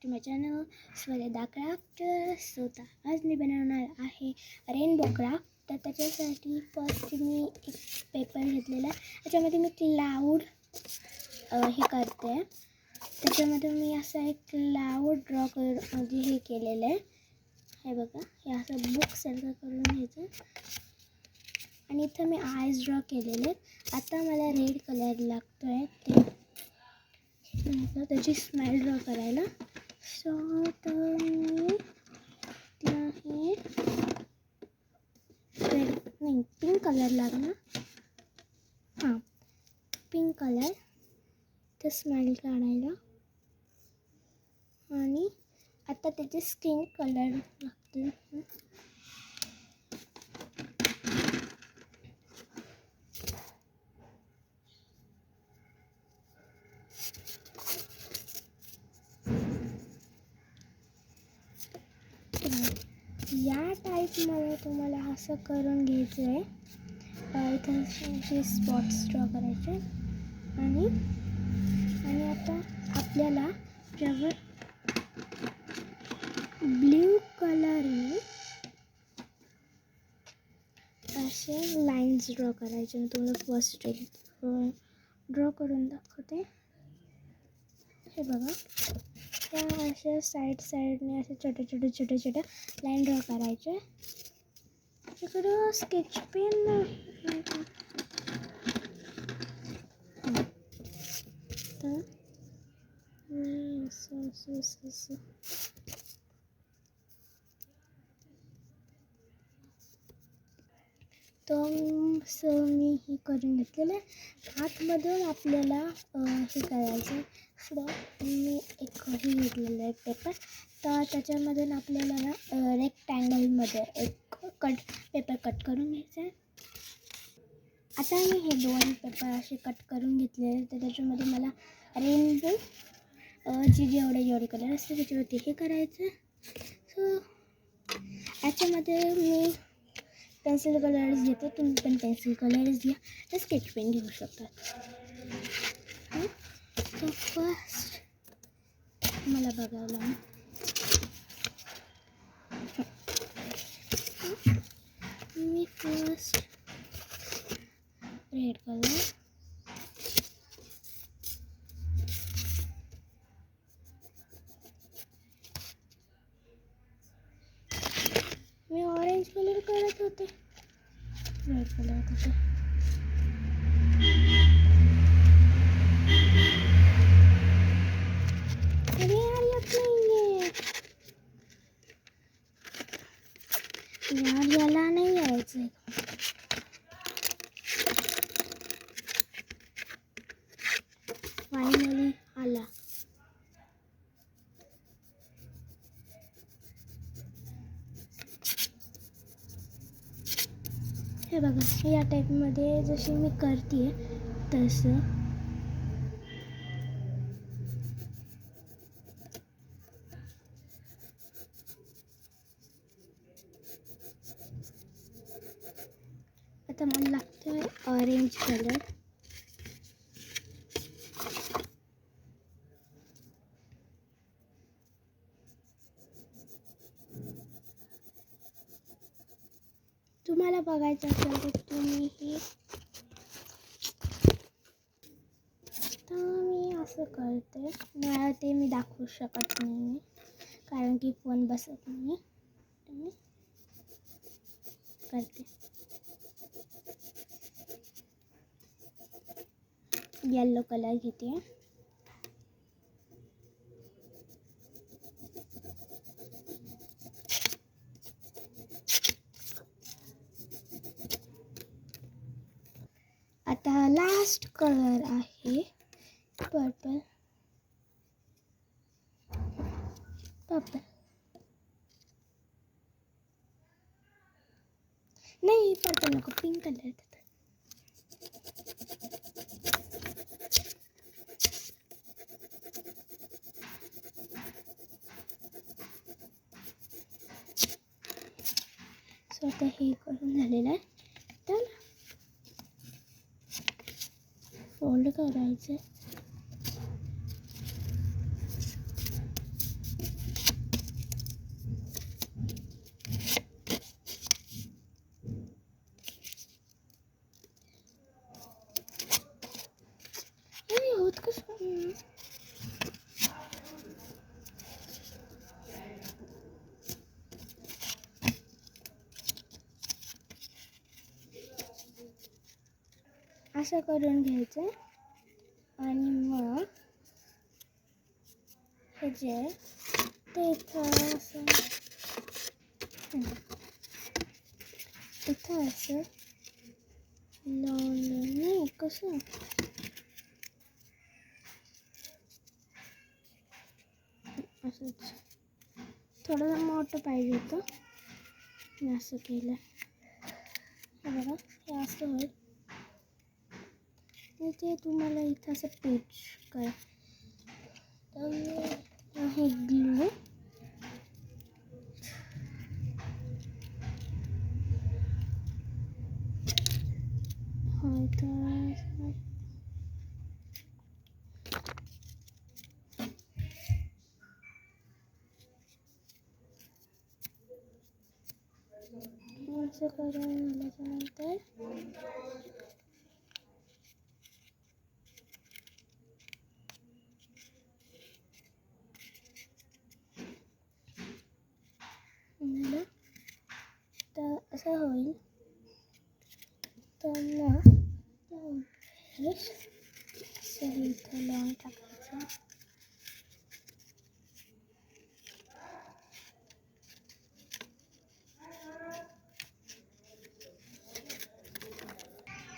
To my channel Swarada craft. So आज मी बनवणार आहे रेनबो क्राफ्ट. तर त्याच्यासाठी फर्स्ट मी एक पेपर घेतलेला आहे, त्याच्यामध्ये मी क्लाउड हे करते. त्याच्यामध्ये मी असा एक क्लाउड ड्रॉ म्हणजे हे केलेलं आहे. हे बघा, हे असं बुकसारखं करून घ्यायचं आणि इथं मी आयज ड्रॉ केलेले. आता मला रेड कलर लागतो आहे त्याची स्माइल ड्रॉ करायला. सो तर मी हे रेड नाही पिंक कलर लागणार. हां, पिंक कलर तर स्माइल काढायला. आणि आता त्याचे स्किन कलर लागतील. या टाईपमध्ये तुम्हाला असं करून घ्यायचं आहे. इथं असे स्पॉट्स ड्रॉ करायचे आणि आता आपल्याला ज्यावर ब्ल्यू कलरने असे लाईन्स ड्रॉ करायचे. मी तुम्हाला फर्स्ट ड्रॉ करून दाखवते. हे बघा, त्या अशा साईडने असे छोटे लाईन ड्रॉ करायचे. इकडं स्केच पेन तर असं मी हे करून घेतलेलं आहे. आतमधून आपल्याला हे करायचं. मी एक हे घेतलेलं आहे पेपर, तर त्याच्यामधून आपल्याला ना रेक्टँगलमध्ये एक पेपर कट करून घ्यायचं आहे. आता मी हे दोन पेपर असे कट करून घेतलेले. तर त्याच्यामध्ये मला रेनबो जेवढे कलर असते त्याच्यावरती हे करायचं. सो याच्यामध्ये मी पेन्सिल कलर्स घेते. तुम्ही पण पेन्सिल कलर्स घ्या, तर स्केच पेन घेऊ शकतात. तर फर्स्ट मला बघायला मी फर्स्ट रेड कलर, मी ऑरेंज कलर करत होते. रेड कलर कसं अरे यार येत नाहीये यार, याला नाही यायचं. फायनली आला. हे बघा, या टाईपमध्ये जशी मी करते तसं. आता मला लागतं ऑरेंज कलर. तुम्हाला बघायचं असेल तर तुम्ही हे, तर मी असं करते. मला ते मी दाखवू शकत नाही कारण की फोन बसत नाही. मी करते. येलो कलर घेते. आता लास्ट कलर आहे पर्पल. नाही, पर्पल नको, पिंक कलर. सो आता हे करून झालेलं आहे. तर फोल्ड करायचं. असं करून घ्यायचं आणि मग हे जे ते इथं असं लावलं नाही कसं असंच थोडं मोठं पाहिजे होतं मी असं केलं बघा हे असं होईल ते तुम्हाला इथं असं पेज काय तर हे ग्लू असं करून झाल्याच्यानंतर तर असं होईल तर मग असं इथं लावून टाकायचं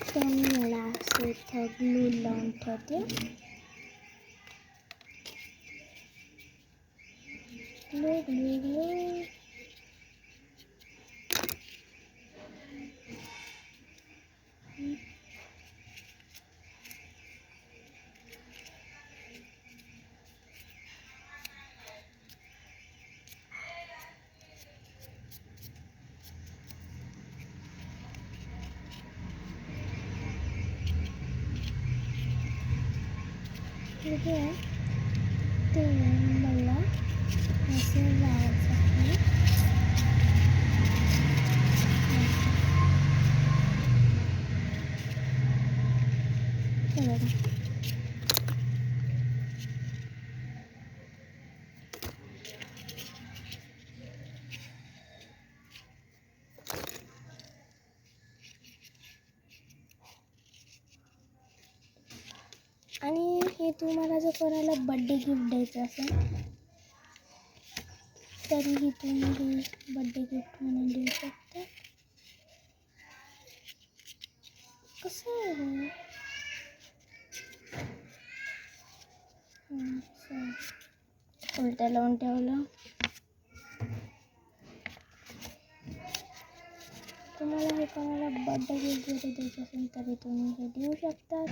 तर मी मला असं इथं ग्लू लावून ठेवते ग्लू ग्लू ग्लू ठीक आहे ते मला असं लावायचं आहे हे बघा आणि हे तुम्हाला जर कोणाला बड्डे गिफ्ट द्यायचं असेल तरीही तुम्ही हे बड्डे गिफ्ट म्हणून देऊ शकता कसं आहे उलट्या लावून ठेवलं तुम्हाला हे कोणाला बड्डे गिफ्ट जरी द्यायचं असेल तरी तुम्ही हे देऊ शकता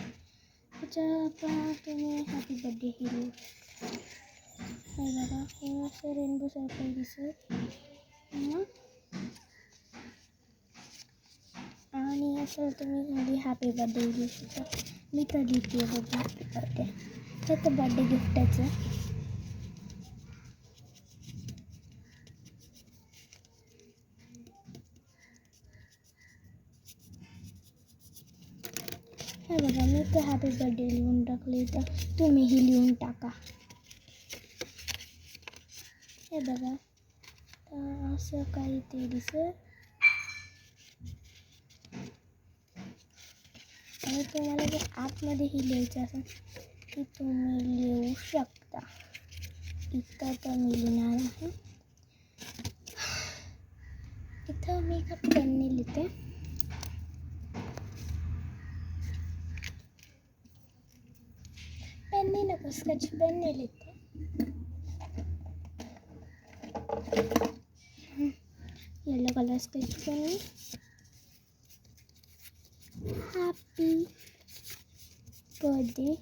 त्याच्या तुम्ही हॅपी बड्डे ही देऊ शकता हे बघा हे असं रेनबो सारखं दिसत आणि असं तुम्ही खाली हॅपी बड्डे देऊ शकता मी तर लिहिते बघा हॅपी बड्डे हे तर बड्डे गिफ्टाचं हे बघा मी तर हॅपी बर्थडे लिहून टाकले तर तुम्हीही लिहून टाका हे बघा तर असं काही ते दिसत आणि तुम्हाला जर आतमध्येही लिहायचं असेल की तुम्ही लिहू शकता इथं तर मी लिहिणार आहे इथं मी एका पेनने लिहिते पेनने नको स्केच पेनने लिहिते yellow colour sketch pen happy birthday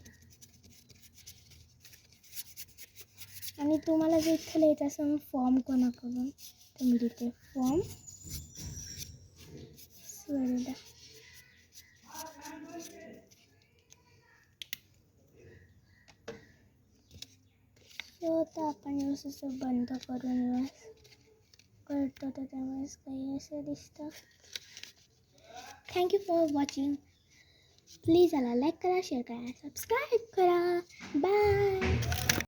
आणि तुम्हाला जर इथं लिहायचं असं फॉर्म कोणाकडून तुम्ही लिहिते फॉर्म स्वर्णा तो आता आपण असं बंद करून करतो तर त्यामुळेच काही असं दिसतं थँक्यू फॉर वॉचिंग प्लीज याला लाईक करा शेअर करा सबस्क्राईब करा बाय